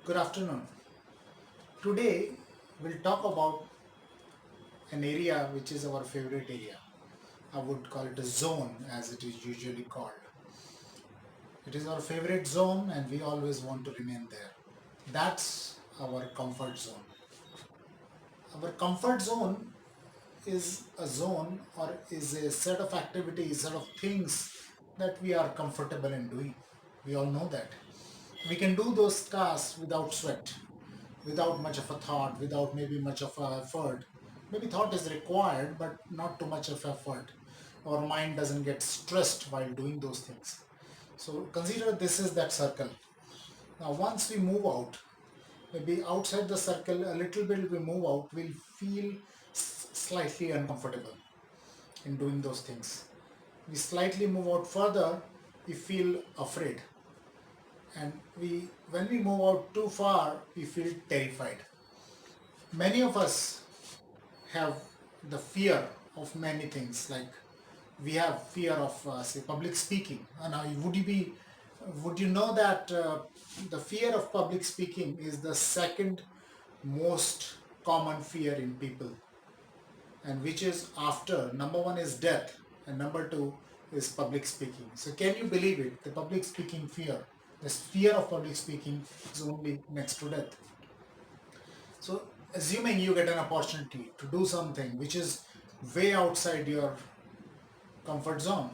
Good afternoon. Today we'll talk about an area which is our favorite area. I would call it a zone as it is usually called. It is our favorite zone and we always want to remain there. That's our comfort zone. Our comfort zone is a zone or is a set of activities, set of things that we are comfortable in doing. We all know that. We can do those tasks without sweat, without much of a thought, without maybe much of a effort. Maybe thought is required, but not too much of effort. Our mind doesn't get stressed while doing those things. So consider this is that circle. Now once we move out, maybe outside the circle a little bit we move out, we'll feel slightly uncomfortable in doing those things. We slightly move out further, we feel afraid. And when we move out too far, we feel terrified. Many of us have the fear of many things, like we have fear of say public speaking. And now would you know that the fear of public speaking is the second most common fear in people, and which is after number one is death and number two is public speaking. So can you believe it, the public speaking fear, this fear of public speaking is only next to death. So assuming you get an opportunity to do something which is way outside your comfort zone,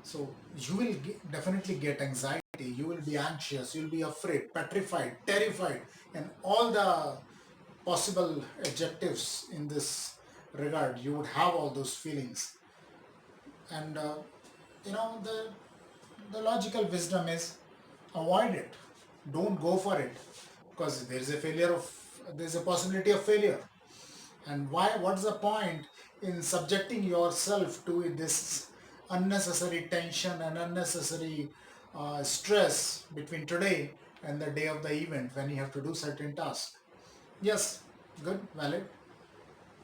so you will definitely get anxiety, you will be anxious, you'll be afraid, petrified, terrified, and all the possible adjectives in this regard. You would have all those feelings. And the logical wisdom is avoid it. Don't go for it, because there's a possibility of failure. And what's the point in subjecting yourself to this unnecessary tension and unnecessary stress between today and the day of the event when you have to do certain tasks? Yes, good, valid.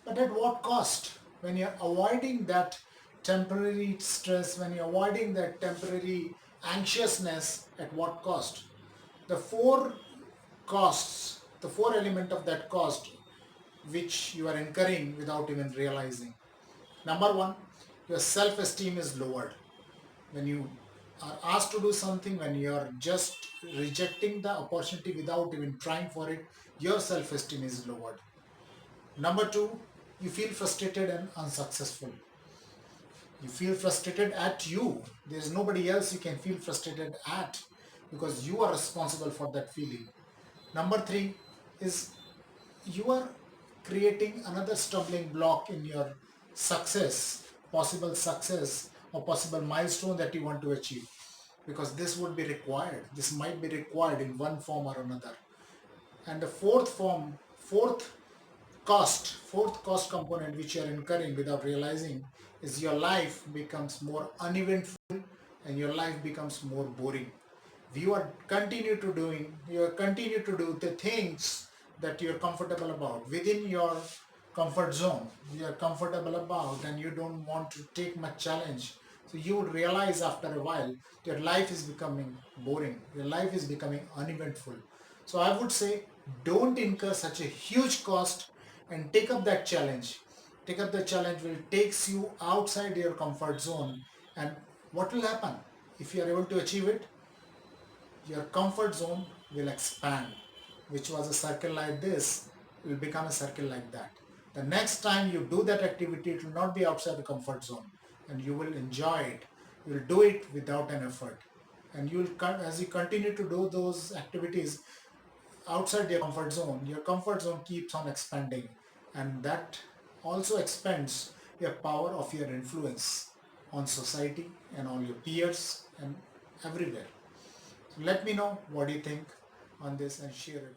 But at what cost? When you're avoiding that temporary stress, when you're avoiding that temporary anxiousness, at what cost? The four costs, the four element of that cost, which you are incurring without even realizing. Number one, your self-esteem is lowered. When you are asked to do something, when you are just rejecting the opportunity without even trying for it, your self-esteem is lowered. Number two, you feel frustrated and unsuccessful. You feel frustrated at you. There is nobody else you can feel frustrated at, because you are responsible for that feeling. Number three is you are creating another stumbling block in your possible success or possible milestone that you want to achieve, because this would be required. This might be required in one form or another. And the fourth cost component which you are incurring without realizing is your life becomes more uneventful and your life becomes more boring. You continue to do the things that you're comfortable about within your comfort zone. You're comfortable about and you don't want to take much challenge. So you would realize after a while your life is becoming boring. Your life is becoming uneventful. So I would say don't incur such a huge cost and take up that challenge. Take up the challenge will takes you outside your comfort zone, and what will happen if you are able to achieve it? Your comfort zone will expand, which was a circle like this will become a circle like that. The next time you do that activity, it will not be outside the comfort zone and you will enjoy it. You will do it without an effort, and you will, as you continue to do those activities outside your comfort zone keeps on expanding, and that also expands your power of your influence on society and on your peers and everywhere. So let me know what you think on this and share it.